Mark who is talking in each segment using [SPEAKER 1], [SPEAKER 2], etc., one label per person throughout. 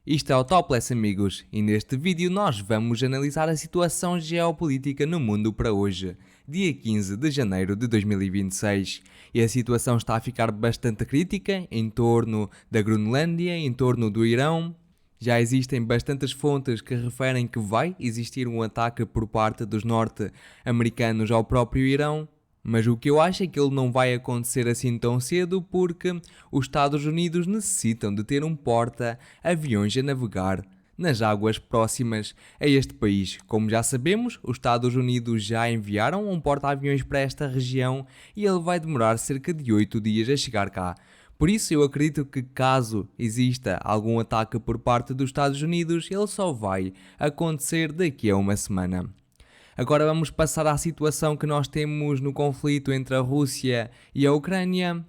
[SPEAKER 1] Isto é o Topless, amigos, e neste vídeo nós vamos analisar a situação geopolítica no mundo para hoje, dia 15 de janeiro de 2026. E a situação está a ficar bastante crítica em torno da Groenlândia, em torno do Irão. Já existem bastantes fontes que referem que vai existir um ataque por parte dos norte-americanos ao próprio Irão. Mas o que eu acho é que ele não vai acontecer assim tão cedo porque os Estados Unidos necessitam de ter um porta-aviões a navegar nas águas próximas a este país. Como já sabemos, os Estados Unidos já enviaram um porta-aviões para esta região e ele vai demorar cerca de 8 dias a chegar cá. Por isso eu acredito que caso exista algum ataque por parte dos Estados Unidos, ele só vai acontecer daqui a uma semana. Agora vamos passar à situação que nós temos no conflito entre a Rússia e a Ucrânia.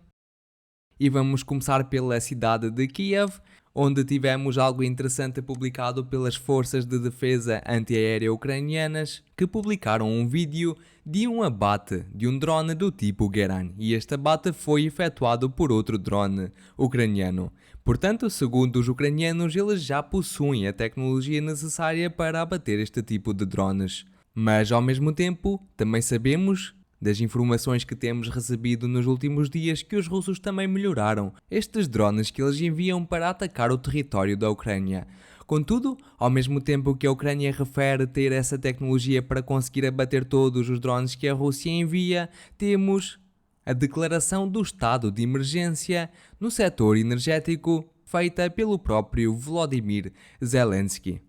[SPEAKER 1] E vamos começar pela cidade de Kiev, onde tivemos algo interessante publicado pelas forças de defesa antiaérea ucranianas, que publicaram um vídeo de um abate de um drone do tipo Geran, e este abate foi efetuado por outro drone ucraniano. Portanto, segundo os ucranianos, eles já possuem a tecnologia necessária para abater este tipo de drones. Mas, ao mesmo tempo, também sabemos, das informações que temos recebido nos últimos dias, que os russos também melhoraram estes drones que eles enviam para atacar o território da Ucrânia. Contudo, ao mesmo tempo que a Ucrânia refere ter essa tecnologia para conseguir abater todos os drones que a Rússia envia, temos a declaração do estado de emergência no setor energético feita pelo próprio Volodymyr Zelensky.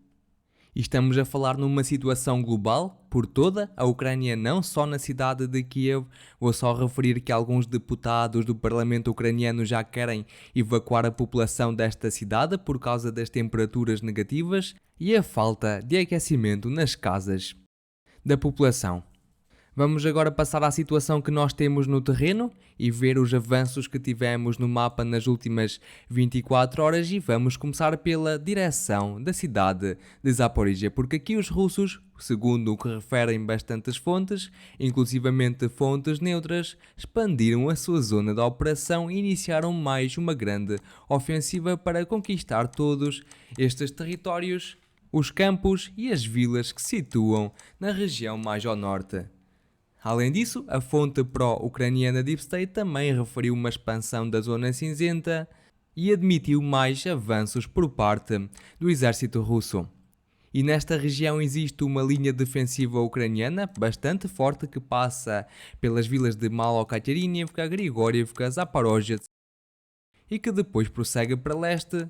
[SPEAKER 1] E estamos a falar numa situação global por toda a Ucrânia, não só na cidade de Kiev. Vou só referir que alguns deputados do parlamento ucraniano já querem evacuar a população desta cidade por causa das temperaturas negativas e a falta de aquecimento nas casas da população. Vamos agora passar à situação que nós temos no terreno e ver os avanços que tivemos no mapa nas últimas 24 horas e vamos começar pela direção da cidade de Zaporizhia, porque aqui os russos, segundo o que referem bastantes fontes, inclusivamente fontes neutras, expandiram a sua zona de operação e iniciaram mais uma grande ofensiva para conquistar todos estes territórios, os campos e as vilas que se situam na região mais ao norte. Além disso, a fonte pró-ucraniana Deep State também referiu uma expansão da zona cinzenta e admitiu mais avanços por parte do exército russo. E nesta região existe uma linha defensiva ucraniana bastante forte que passa pelas vilas de Malokateriniivka, Grigorievka, Zaporozhye e que depois prossegue para leste,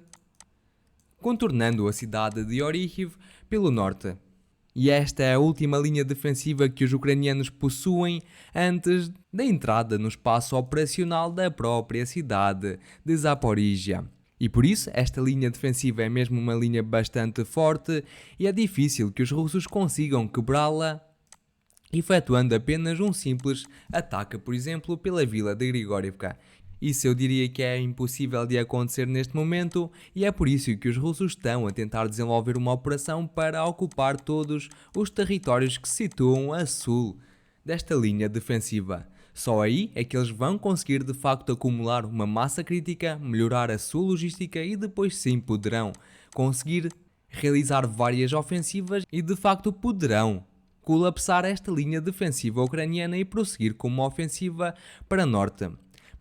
[SPEAKER 1] contornando a cidade de Orikhiv pelo norte. E esta é a última linha defensiva que os ucranianos possuem antes da entrada no espaço operacional da própria cidade de Zaporizhia. E por isso esta linha defensiva é mesmo uma linha bastante forte e é difícil que os russos consigam quebrá-la efetuando apenas um simples ataque, por exemplo, pela vila de Grigorievka. Isso eu diria que é impossível de acontecer neste momento e é por isso que os russos estão a tentar desenvolver uma operação para ocupar todos os territórios que se situam a sul desta linha defensiva. Só aí é que eles vão conseguir de facto acumular uma massa crítica, melhorar a sua logística e depois sim poderão conseguir realizar várias ofensivas e de facto poderão colapsar esta linha defensiva ucraniana e prosseguir com uma ofensiva para norte.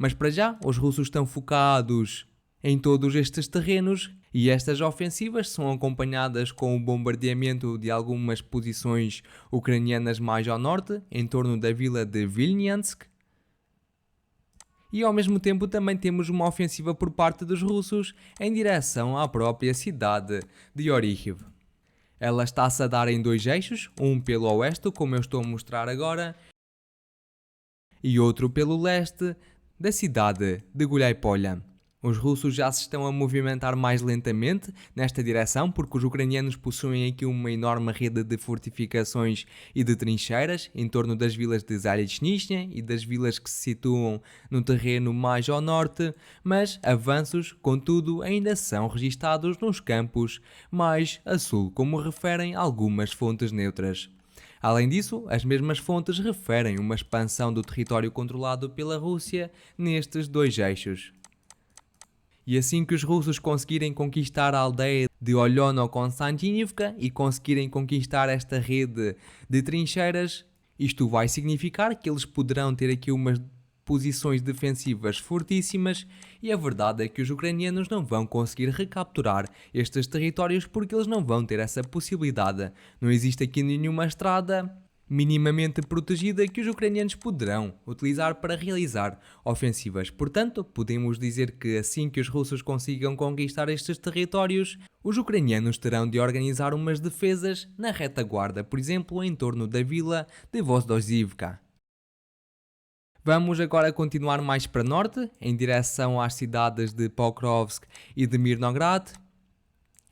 [SPEAKER 1] Mas para já, os russos estão focados em todos estes terrenos e estas ofensivas são acompanhadas com o bombardeamento de algumas posições ucranianas mais ao norte, em torno da vila de Vilnyansk. E ao mesmo tempo também temos uma ofensiva por parte dos russos em direção à própria cidade de Orikhiv. Ela está-se a dar em dois eixos, um pelo oeste, como eu estou a mostrar agora, e outro pelo leste, da cidade de Guliaipolya. Os russos já se estão a movimentar mais lentamente nesta direção porque os ucranianos possuem aqui uma enorme rede de fortificações e de trincheiras em torno das vilas de Zalechnyshnya e das vilas que se situam no terreno mais ao norte, mas avanços, contudo, ainda são registados nos campos mais a sul, como referem algumas fontes neutras. Além disso, as mesmas fontes referem uma expansão do território controlado pela Rússia nestes dois eixos. E assim que os russos conseguirem conquistar a aldeia de Olhono-Konstantinivka e conseguirem conquistar esta rede de trincheiras, isto vai significar que eles poderão ter aqui umas posições defensivas fortíssimas e a verdade é que os ucranianos não vão conseguir recapturar estes territórios porque eles não vão ter essa possibilidade. Não existe aqui nenhuma estrada minimamente protegida que os ucranianos poderão utilizar para realizar ofensivas. Portanto, podemos dizer que assim que os russos consigam conquistar estes territórios, os ucranianos terão de organizar umas defesas na retaguarda, por exemplo, em torno da vila de Vozdozivka. Vamos agora continuar mais para norte, em direção às cidades de Pokrovsk e de Mirnograd.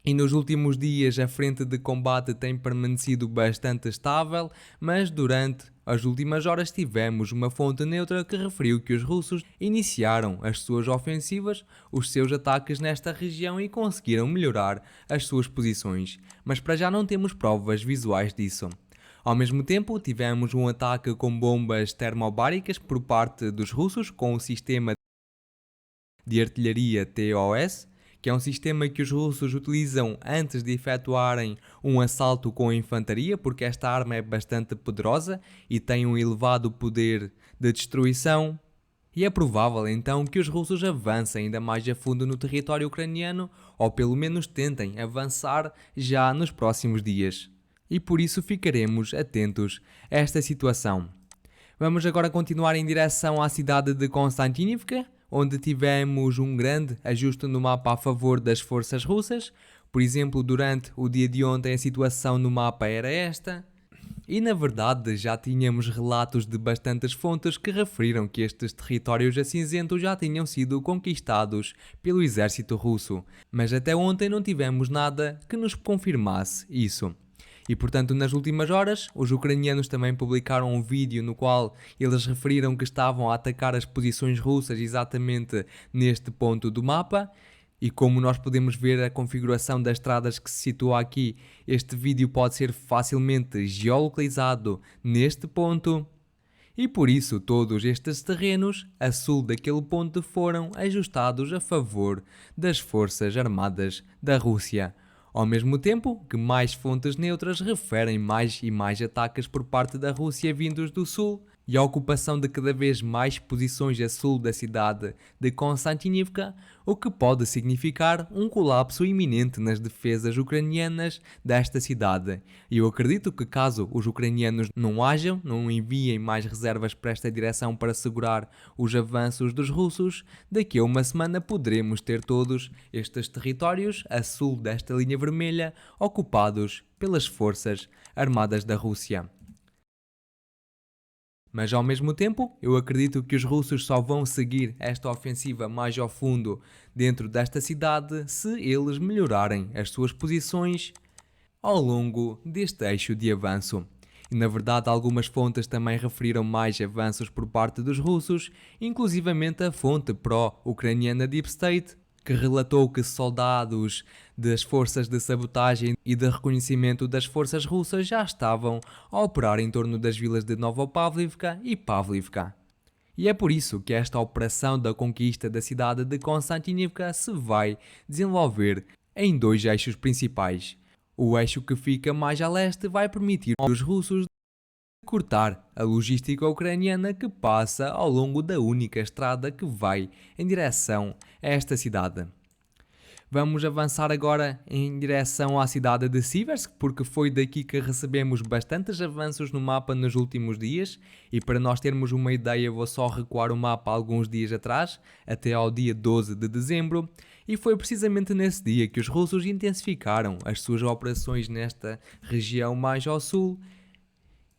[SPEAKER 1] E nos últimos dias a frente de combate tem permanecido bastante estável, mas durante as últimas horas tivemos uma fonte neutra que referiu que os russos iniciaram as suas ofensivas, os seus ataques nesta região e conseguiram melhorar as suas posições, mas para já não temos provas visuais disso. Ao mesmo tempo, tivemos um ataque com bombas termobáricas por parte dos russos com o sistema de artilharia TOS, que é um sistema que os russos utilizam antes de efetuarem um assalto com a infantaria, porque esta arma é bastante poderosa e tem um elevado poder de destruição. E é provável então que os russos avancem ainda mais a fundo no território ucraniano, ou pelo menos tentem avançar já nos próximos dias. E por isso ficaremos atentos a esta situação. Vamos agora continuar em direção à cidade de Konstantinivka, onde tivemos um grande ajuste no mapa a favor das forças russas. Por exemplo, durante o dia de ontem a situação no mapa era esta. E na verdade já tínhamos relatos de bastantes fontes que referiram que estes territórios acinzentos já tinham sido conquistados pelo exército russo. Mas até ontem não tivemos nada que nos confirmasse isso. E portanto, nas últimas horas, os ucranianos também publicaram um vídeo no qual eles referiram que estavam a atacar as posições russas exatamente neste ponto do mapa. E como nós podemos ver a configuração das estradas que se situa aqui, este vídeo pode ser facilmente geolocalizado neste ponto. E por isso todos estes terrenos a sul daquele ponto foram ajustados a favor das forças armadas da Rússia. Ao mesmo tempo que mais fontes neutras referem mais e mais ataques por parte da Rússia vindos do sul e a ocupação de cada vez mais posições a sul da cidade de Konstantinivka, o que pode significar um colapso iminente nas defesas ucranianas desta cidade. E eu acredito que caso os ucranianos não enviem mais reservas para esta direção para segurar os avanços dos russos, daqui a uma semana poderemos ter todos estes territórios a sul desta linha vermelha ocupados pelas forças armadas da Rússia. Mas ao mesmo tempo, eu acredito que os russos só vão seguir esta ofensiva mais ao fundo dentro desta cidade se eles melhorarem as suas posições ao longo deste eixo de avanço. E na verdade algumas fontes também referiram mais avanços por parte dos russos, inclusivamente a fonte pró-ucraniana Deep State, que relatou que soldados das forças de sabotagem e de reconhecimento das forças russas já estavam a operar em torno das vilas de Novopavlivka e Pavlivka. E é por isso que esta operação da conquista da cidade de Konstantinivka se vai desenvolver em dois eixos principais. O eixo que fica mais a leste vai permitir aos russos cortar a logística ucraniana que passa ao longo da única estrada que vai em direção a esta cidade. Vamos avançar agora em direção à cidade de Siversk, porque foi daqui que recebemos bastantes avanços no mapa nos últimos dias, e para nós termos uma ideia vou só recuar o mapa alguns dias atrás, até ao dia 12 de dezembro, e foi precisamente nesse dia que os russos intensificaram as suas operações nesta região mais ao sul,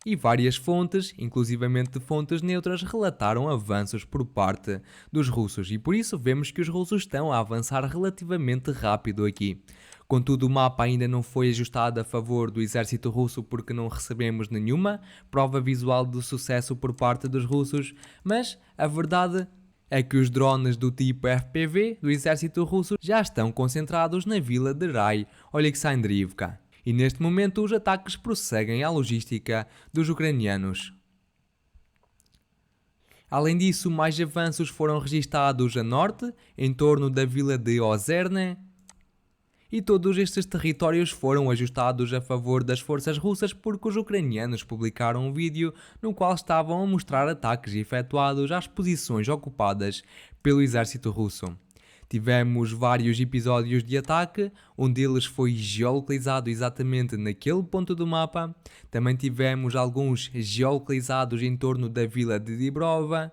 [SPEAKER 1] e várias fontes, inclusivamente fontes neutras, relataram avanços por parte dos russos e por isso vemos que os russos estão a avançar relativamente rápido aqui. Contudo, o mapa ainda não foi ajustado a favor do exército russo porque não recebemos nenhuma prova visual do sucesso por parte dos russos, mas a verdade é que os drones do tipo FPV do exército russo já estão concentrados na vila de Rai Oleksandriivka. E neste momento os ataques prosseguem à logística dos ucranianos. Além disso, mais avanços foram registados a norte, em torno da vila de Ozerne, e todos estes territórios foram ajustados a favor das forças russas porque os ucranianos publicaram um vídeo no qual estavam a mostrar ataques efetuados às posições ocupadas pelo exército russo. Tivemos vários episódios de ataque, um deles foi geolocalizado exatamente naquele ponto do mapa. Também tivemos alguns geolocalizados em torno da vila de Dibrova,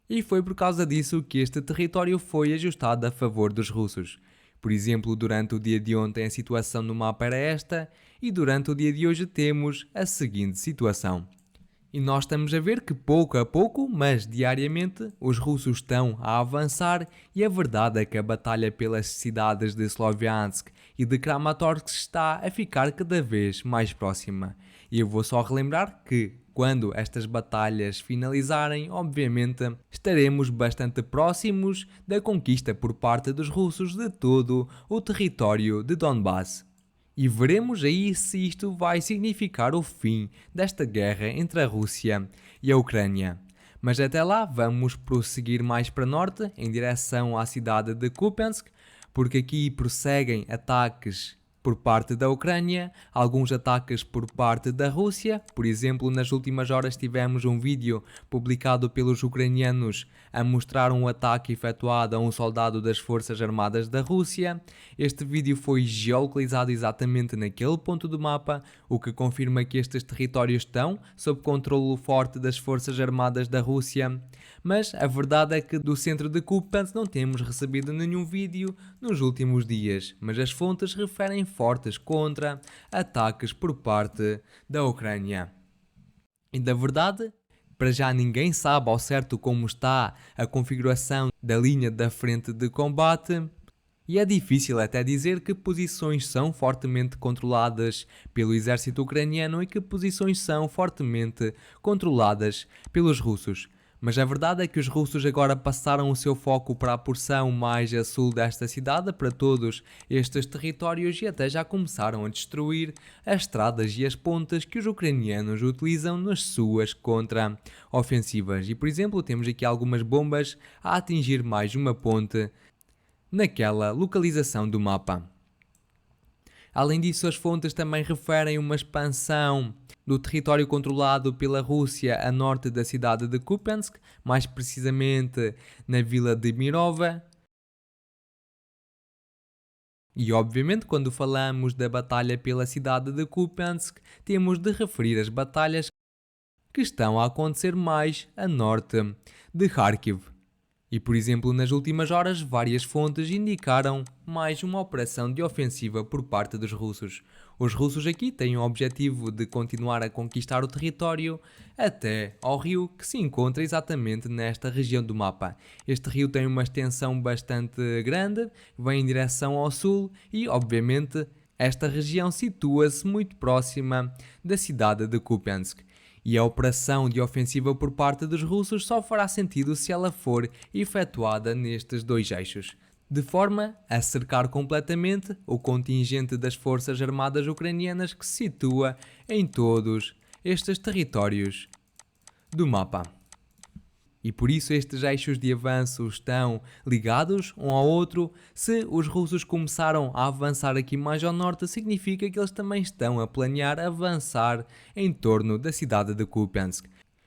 [SPEAKER 1] e foi por causa disso que este território foi ajustado a favor dos russos. Por exemplo, durante o dia de ontem a situação no mapa era esta, e durante o dia de hoje temos a seguinte situação. E nós estamos a ver que pouco a pouco, mas diariamente, os russos estão a avançar, e a verdade é que a batalha pelas cidades de Sloviansk e de Kramatorsk está a ficar cada vez mais próxima. E eu vou só relembrar que, quando estas batalhas finalizarem, obviamente, estaremos bastante próximos da conquista por parte dos russos de todo o território de Donbass. E veremos aí se isto vai significar o fim desta guerra entre a Rússia e a Ucrânia. Mas até lá vamos prosseguir mais para norte, em direção à cidade de Kupiansk, porque aqui prosseguem ataques por parte da Ucrânia, alguns ataques por parte da Rússia. Por exemplo, nas últimas horas tivemos um vídeo publicado pelos ucranianos a mostrar um ataque efetuado a um soldado das Forças Armadas da Rússia. Este vídeo foi geolocalizado exatamente naquele ponto do mapa, o que confirma que estes territórios estão sob controle forte das Forças Armadas da Rússia. Mas a verdade é que do centro de Kupiansk não temos recebido nenhum vídeo nos últimos dias, mas as fontes referem fortes contra-ataques por parte da Ucrânia. E da verdade, para já ninguém sabe ao certo como está a configuração da linha da frente de combate, e é difícil até dizer que posições são fortemente controladas pelo exército ucraniano e que posições são fortemente controladas pelos russos. Mas a verdade é que os russos agora passaram o seu foco para a porção mais a sul desta cidade, para todos estes territórios, e até já começaram a destruir as estradas e as pontes que os ucranianos utilizam nas suas contra-ofensivas. E, por exemplo, temos aqui algumas bombas a atingir mais uma ponte naquela localização do mapa. Além disso, as fontes também referem uma expansão do território controlado pela Rússia a norte da cidade de Kupiansk, mais precisamente na vila de Mirova. E obviamente, quando falamos da batalha pela cidade de Kupiansk, temos de referir as batalhas que estão a acontecer mais a norte de Kharkiv. E, por exemplo, nas últimas horas, várias fontes indicaram mais uma operação de ofensiva por parte dos russos. Os russos aqui têm o objetivo de continuar a conquistar o território até ao rio que se encontra exatamente nesta região do mapa. Este rio tem uma extensão bastante grande, vem em direção ao sul e, obviamente, esta região situa-se muito próxima da cidade de Kupiansk. E a operação de ofensiva por parte dos russos só fará sentido se ela for efetuada nestes dois eixos, de forma a cercar completamente o contingente das forças armadas ucranianas que se situa em todos estes territórios do mapa. E por isso estes eixos de avanço estão ligados um ao outro. Se os russos começaram a avançar aqui mais ao norte, significa que eles também estão a planear avançar em torno da cidade de Kupiansk.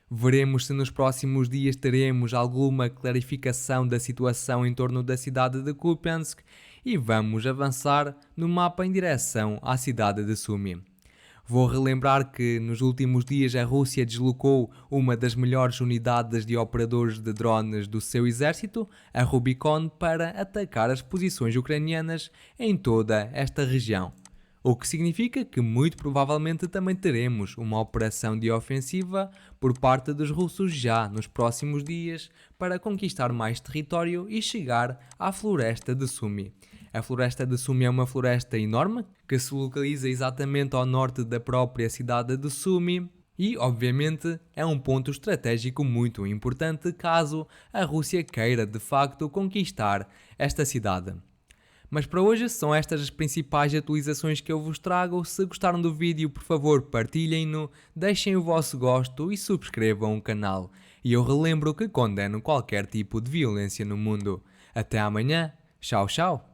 [SPEAKER 1] Veremos se nos próximos dias teremos alguma clarificação da situação em torno da cidade de Kupiansk e vamos avançar no mapa em direção à cidade de Sumy. Vou relembrar que nos últimos dias a Rússia deslocou uma das melhores unidades de operadores de drones do seu exército, a Rubicon, para atacar as posições ucranianas em toda esta região. O que significa que muito provavelmente também teremos uma operação de ofensiva por parte dos russos já nos próximos dias para conquistar mais território e chegar à floresta de Sumy. A floresta de Sumy é uma floresta enorme que se localiza exatamente ao norte da própria cidade de Sumy e, obviamente, é um ponto estratégico muito importante caso a Rússia queira de facto conquistar esta cidade. Mas para hoje são estas as principais atualizações que eu vos trago. Se gostaram do vídeo, por favor, partilhem-no, deixem o vosso gosto e subscrevam o canal. E eu relembro que condeno qualquer tipo de violência no mundo. Até amanhã. Tchau, tchau.